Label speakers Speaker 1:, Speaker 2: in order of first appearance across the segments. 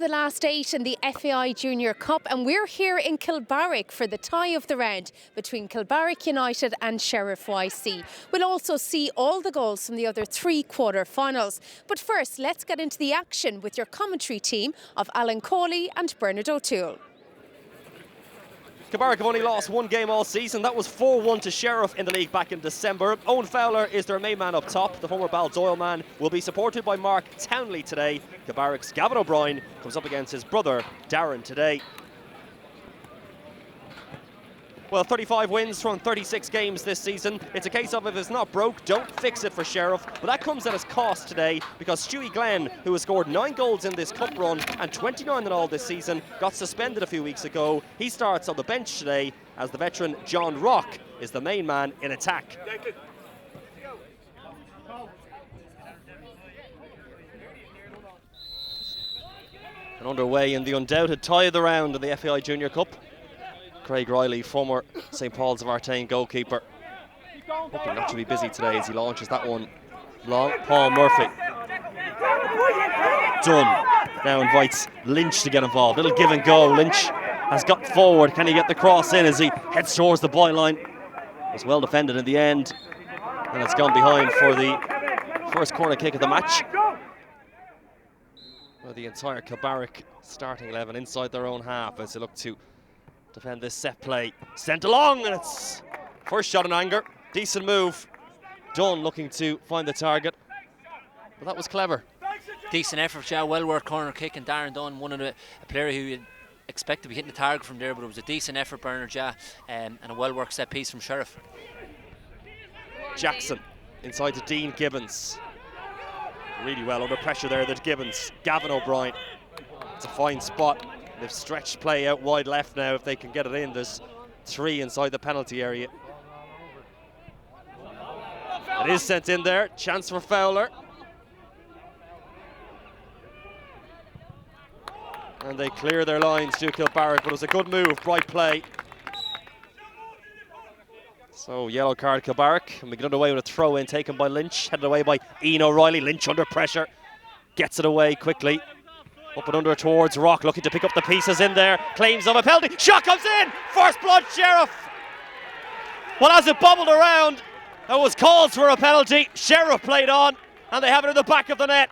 Speaker 1: the last 8 in the FAI Junior Cup, and we're here in Kilbarrack for the tie of the round between Kilbarrack United and Sheriff YC. We'll also see all the goals from the other 3 quarter-finals. But first, let's get into the action with your commentary team of Alan Cawley and Bernard O'Toole.
Speaker 2: Kilbarrack have only lost 1 game all season. That was 4-1 to Sheriff in the league back in December. Owen Fowler is their main man up top. The former Baldoyle man will be supported by Mark Townley today. Kilbarrack's Gavin O'Brien comes up against his brother Darren today. Well, 35 wins from 36 games this season. It's a case of if it's not broke, don't fix it for Sheriff. But that comes at its cost today because Stewie Glenn, who has scored 9 goals in this cup run and 29 in all this season, got suspended a few weeks ago. He starts on the bench today as the veteran John Rock is the main man in attack. And underway in the undoubted tie of the round in the FAI Junior Cup. Craig Riley, former St Paul's of Artane goalkeeper, hoping not to be busy today as he launches that one long. Paul Murphy. Dunn now invites Lynch to get involved. Little give and go. Lynch has got forward. Can he get the cross in as he heads towards the byline? It was well defended in the end, and it's gone behind for the first corner kick of the match. Well, the entire Kilbarrack starting 11 inside their own half as they look to defend this set play. Sent along, and it's first shot in anger. Decent move. Dunn looking to find the target, but that was clever.
Speaker 3: Decent effort, yeah. Well worked corner kick, and Darren Dunn, a player who you'd expect to be hitting the target from there, but it was a decent effort, Bernard, yeah, and a well worked set piece from Sheriff.
Speaker 2: Jackson inside to Dean Gibbons. Really well under pressure there, that Gibbons. Gavin O'Brien. It's a fine spot. They've stretched play out wide left now. If they can get it in, there's 3 inside the penalty area. It is sent in there. Chance for Fowler. And they clear their lines to Kilbarrack, but it was a good move, bright play. So yellow card Kilbarrack, and we get underway with a throw in taken by Lynch, headed away by Ian O'Reilly. Lynch under pressure, gets it away quickly. Up and under towards Rock, looking to pick up the pieces in there. Claims of a penalty. Shot comes in! First blood, Sheriff! Well, as it bubbled around, there was calls for a penalty. Sheriff played on, and they have it in the back of the net.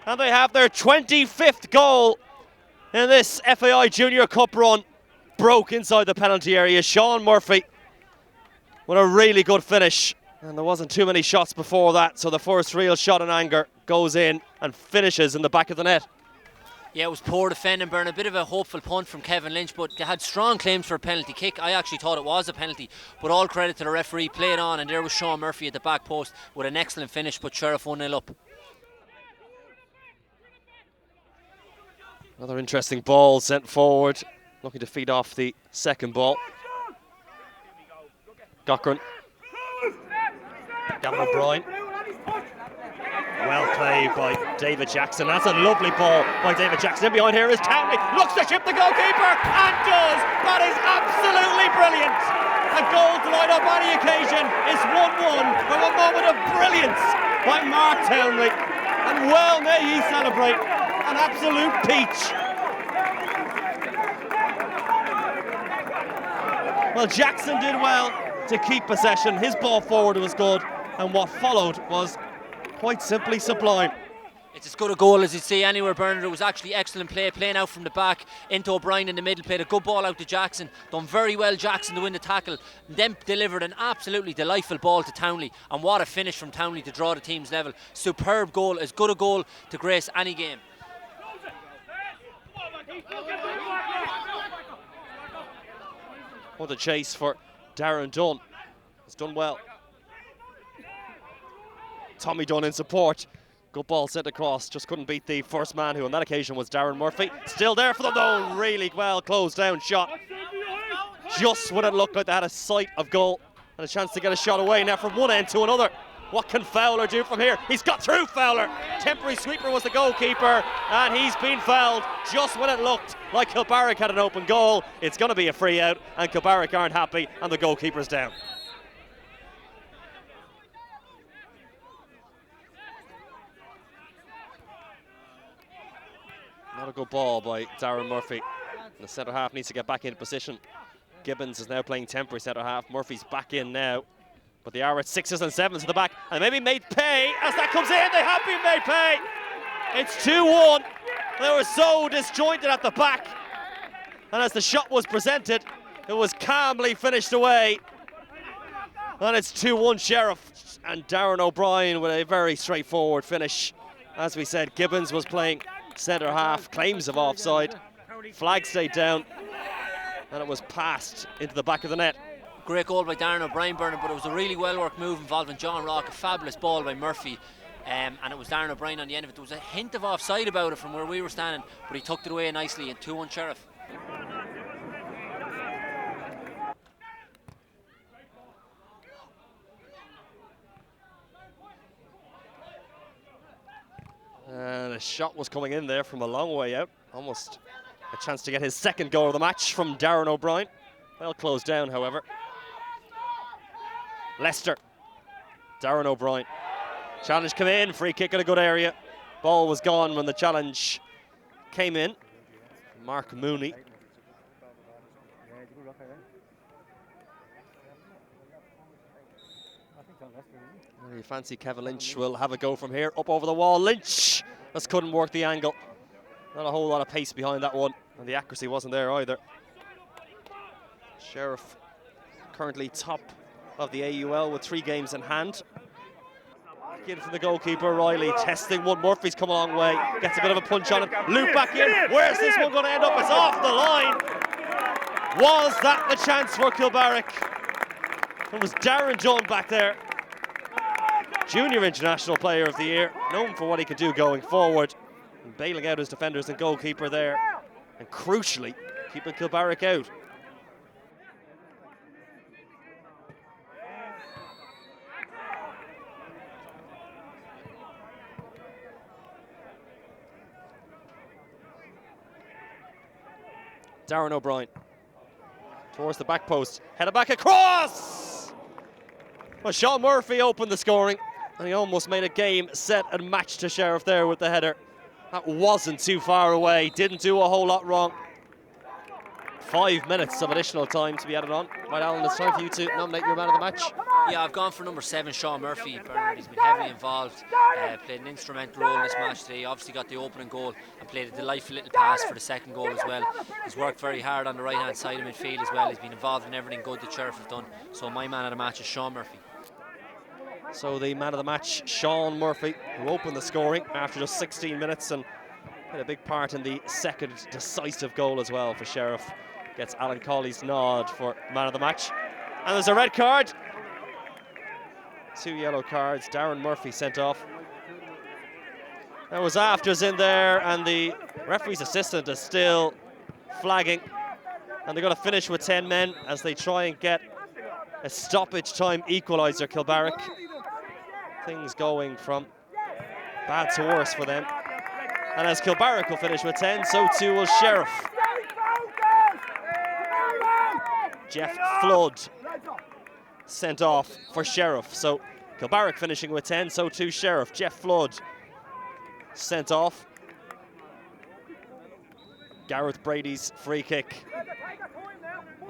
Speaker 2: And they have their 25th goal in this FAI Junior Cup run. Broke inside the penalty area. Sean Murphy with a really good finish. And there wasn't too many shots before that, so the first real shot in anger goes in and finishes in the back of the net.
Speaker 3: Yeah, it was poor defending, Bern. A bit of a hopeful punt from Kevin Lynch, but they had strong claims for a penalty kick. I actually thought it was a penalty, but all credit to the referee. Played on, and there was Sean Murphy at the back post with an excellent finish, but Sheriff 1-0 up.
Speaker 2: Another interesting ball sent forward, looking to feed off the second ball. Cochran. Gavin O'Brien. Well played by David Jackson. That's a lovely ball by David Jackson. In behind here is Townley. Looks to chip the goalkeeper and does. That is absolutely brilliant. A goal to light up any occasion is 1-1 from a moment of brilliance by Mark Townley. And well may he celebrate. An absolute peach. Well, Jackson did well to keep possession. His ball forward was good, and what followed was quite simply sublime.
Speaker 3: It's as good a goal as you see anywhere, Bernard. It was actually excellent play, playing out from the back into O'Brien in the middle, played a good ball out to Jackson, done very well Jackson to win the tackle, and then delivered an absolutely delightful ball to Townley, and what a finish from Townley to draw the team's level. Superb goal, as good a goal to grace any game.
Speaker 2: What a chase for Darren Dunn. It's done well. Tommy Dunn in support. Good ball sent across. Just couldn't beat the first man, who on that occasion was Darren Murphy. Still there for them though. Really well closed down shot. Just when it looked like they had a sight of goal and a chance to get a shot away. Now from one end to another. What can Fowler do from here? He's got through Fowler. Temporary sweeper was the goalkeeper, and he's been fouled just when it looked like Kilbarrack had an open goal. It's going to be a free out, and Kilbarrack aren't happy, and the goalkeeper's down. Not a good ball by Darren Murphy. The centre half needs to get back into position. Gibbons is now playing temporary centre half. Murphy's back in now. But they are at 6s and 7s to the back. And maybe made pay as that comes in. They have been made pay. It's 2-1. They were so disjointed at the back. And as the shot was presented, it was calmly finished away. And it's 2-1 Sheriff. And Darren O'Brien with a very straightforward finish. As we said, Gibbons was playing centre half. Claims of offside. Flag stayed down. And it was passed into the back of the net.
Speaker 3: Great goal by Darren O'Brien, Bernard, but it was a really well-worked move involving John Rock. A fabulous ball by Murphy. And it was Darren O'Brien on the end of it. There was a hint of offside about it from where we were standing, but he tucked it away nicely in 2-1 Sheriff.
Speaker 2: And a shot was coming in there from a long way out. Almost a chance to get his second goal of the match from Darren O'Brien. Well closed down, however. Leicester. Darren O'Brien. Challenge come in, free kick in a good area. Ball was gone when the challenge came in. Mark Mooney. You fancy Kevin Lynch will have a go from here. Up over the wall, Lynch. Just couldn't work the angle. Not a whole lot of pace behind that one. And the accuracy wasn't there either. Sheriff currently top of the AUL with 3 games in hand. In from the goalkeeper, Riley testing one. Murphy's come a long way. Gets a bit of a punch on it. Loop back in. Where's this one going to end up? It's off the line. Was that the chance for Kilbarrack? It was Darren Dunn back there. Junior International Player of the Year. Known for what he can do going forward. And bailing out his defenders and goalkeeper there. And crucially, keeping Kilbarrack out. Darren O'Brien towards the back post, headed back across. Well, Sean Murphy opened the scoring, and he almost made a game, set, and match to Sheriff there with the header. That wasn't too far away. Didn't do a whole lot wrong. 5 minutes of additional time to be added on. Right, Alan, it's time for you to nominate your man of the match.
Speaker 3: Yeah, I've gone for number 7, Sean Murphy. Bernard, he's been heavily involved, played an instrumental role in this match today. Obviously got the opening goal and played a delightful little pass for the second goal as well. He's worked very hard on the right-hand side of midfield as well. He's been involved in everything good that Sheriff have done. So my man of the match is Sean Murphy.
Speaker 2: So the man of the match, Sean Murphy, who opened the scoring after just 16 minutes and had a big part in the second decisive goal as well for Sheriff. Gets Alan Cawley's nod for man of the match. And there's a red card. 2 yellow cards. Darren Murphy sent off. There was afters in there, and the referee's assistant is still flagging. And they're going to finish with 10 men as they try and get a stoppage time equaliser, Kilbarrack. Things going from bad to worse for them. And as Kilbarrack will finish with 10, so too will Sheriff. Jeff Flood sent off for Sheriff. So Kilbarrack finishing with 10, so too Sheriff. Jeff Flood sent off. Gareth Brady's free kick.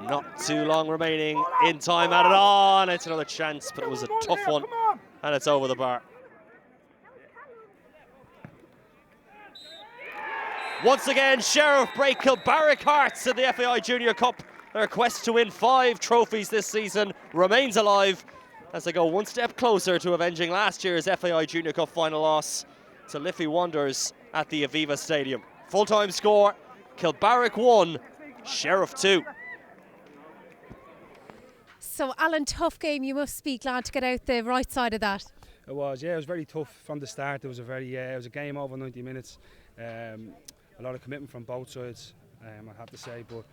Speaker 2: Not too long remaining in time. Added on. It's another chance, but it was a tough one. And it's over the bar. Once again, Sheriff break Kilbarrack hearts in the FAI Junior Cup. Their quest to win 5 trophies this season remains alive as they go one step closer to avenging last year's FAI Junior Cup final loss to Liffey Wanderers at the Aviva Stadium. Full-time score, Kilbarrack 1, Sheriff 2.
Speaker 1: So, Alan, tough game. You must be glad to get out the right side of that.
Speaker 4: It was, yeah. It was very tough from the start. It was a game over 90 minutes. A lot of commitment from both sides, I have to say. But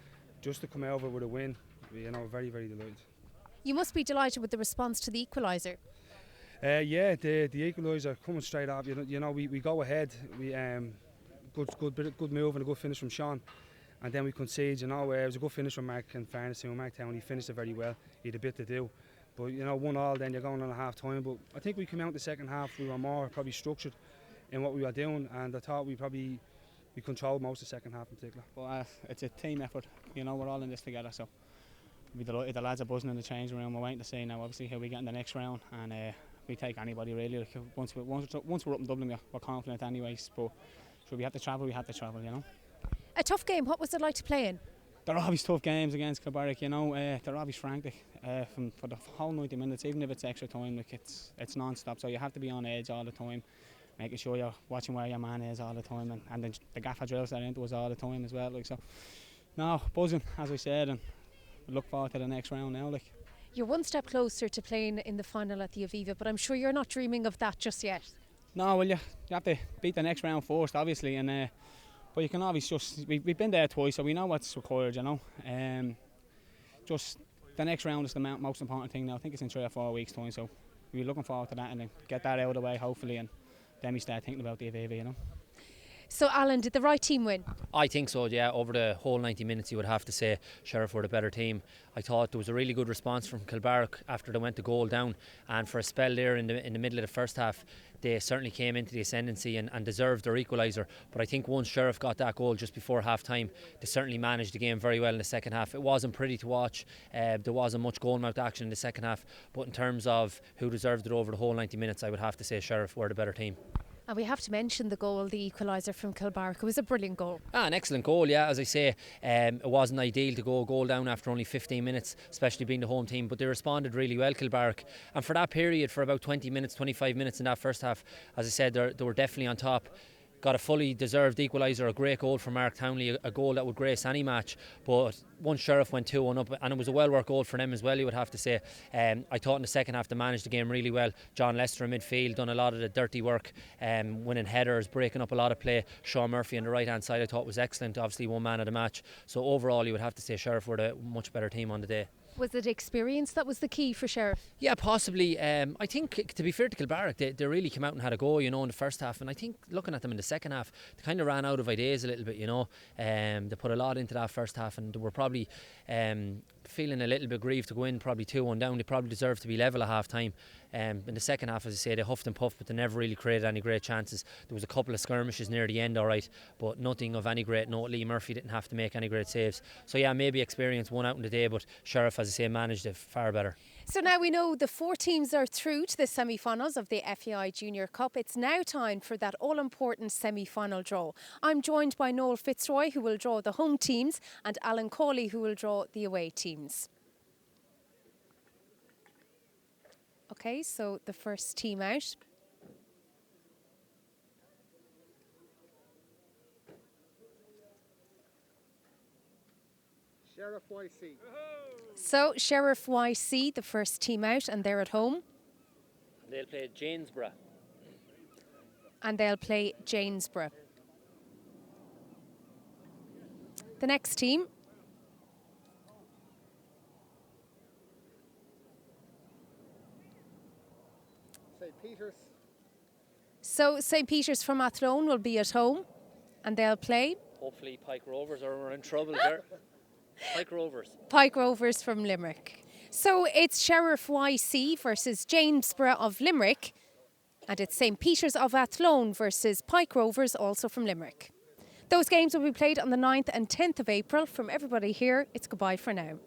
Speaker 4: just to come over with a win, you know, very, very delighted. You
Speaker 1: must be delighted with the response to the equaliser.
Speaker 4: Yeah, the equaliser coming straight up. You know, we go ahead. We good move and a good finish from Sean, and then we concede. You know, it was a good finish from Mark. In fairness to Mark Town, he finished it very well. He had a bit to do, but you know, 1-1. Then you're going on a half time. But I think we came out the second half. We were more probably structured in what we were doing, and I thought we we controlled most of the second half in particular.
Speaker 5: But it's a team effort, you know, we're all in this together, so the lads are buzzing in the changing room. We're waiting to see now obviously how we get in the next round, and we take anybody really. Like, once we're up in Dublin, we're confident anyways, but so we had to travel, you know.
Speaker 1: A tough game. What was it like to play in?
Speaker 5: They're always tough games against Kilbarrack, you know. They're always frantic for the whole 90 minutes, even if it's extra time. Like it's non-stop, so you have to be on edge all the time, making sure you're watching where your man is all the time, and then the gaffer drills that into us all the time as well. Like, so, no, buzzing as I said, and look forward to the next round now. Like,
Speaker 1: You're one step closer to playing in the final at the Aviva, but I'm sure you're not dreaming of that just yet.
Speaker 5: no, well, you have to beat the next round first, obviously, and but you can always just we've been there twice, so we know what's required, you know. Just the next round is the most important thing now. I think it's in 3 or 4 weeks' time, so we're looking forward to that and then get that out of the way, hopefully, and then we start thinking about the Aviva, you know.
Speaker 1: So, Alan, did the right team win?
Speaker 3: I think so, yeah. Over the whole 90 minutes, you would have to say Sheriff were the better team. I thought there was a really good response from Kilbarrack after they went to goal down, and for a spell there in the middle of the first half, they certainly came into the ascendancy and deserved their equaliser. But I think once Sheriff got that goal just before half time, they certainly managed the game very well in the second half. It wasn't pretty to watch. There wasn't much goal mouth action in the second half, but in terms of who deserved it over the whole 90 minutes, I would have to say Sheriff were the better team.
Speaker 1: And we have to mention the goal, the equaliser from Kilbarrack. It was a brilliant goal.
Speaker 3: An excellent goal, yeah. As I say, it wasn't ideal to go a goal down after only 15 minutes, especially being the home team, but they responded really well, Kilbarrack. And for that period, for about 20 minutes, 25 minutes in that first half, as I said, they were definitely on top. Got a fully deserved equaliser, a great goal from Mark Townley, a goal that would grace any match. But once Sheriff went 2-1 up, and it was a well-worked goal for them as well, you would have to say. I thought in the second half they managed the game really well. John Lester in midfield done a lot of the dirty work, winning headers, breaking up a lot of play. Sean Murphy on the right-hand side I thought was excellent, obviously one man of the match. So overall you would have to say Sheriff were the much better team on the day.
Speaker 1: Was it experience that was the key for Sheriff?
Speaker 3: Yeah, possibly. I think, to be fair to Kilbarrack, they really came out and had a go, you know, in the first half. And I think looking at them in the second half, they kind of ran out of ideas a little bit, you know. They put a lot into that first half, and they were probably feeling a little bit grieved to go in, probably 2-1 down. They probably deserved to be level at half time. In the second half, as I say, they huffed and puffed, but they never really created any great chances. There was a couple of skirmishes near the end, all right, but nothing of any great note. Lee Murphy didn't have to make any great saves. So yeah, maybe experience won out in the day, but Sheriff, as I say, managed it far better.
Speaker 1: So now we know the 4 teams are through to the semi-finals of the FAI Junior Cup. It's now time for that all-important semi-final draw. I'm joined by Noel Fitzroy, who will draw the home teams, and Alan Cawley, who will draw the away teams. Okay, so the first team out.
Speaker 6: Sheriff YC.
Speaker 1: So Sheriff YC, the first team out, and they're at home.
Speaker 3: They'll play Janesborough.
Speaker 1: And they'll play Janesborough. The next team.
Speaker 6: St. Peter's.
Speaker 1: So St. Peter's from Athlone will be at home, and they'll play
Speaker 3: Hopefully Pike Rovers are in trouble there. Pike Rovers.
Speaker 1: Pike Rovers from Limerick. So it's Sheriff YC versus Janesborough of Limerick, and it's St. Peter's of Athlone versus Pike Rovers, also from Limerick. Those games will be played on the 9th and 10th of April. From everybody here, it's goodbye for now.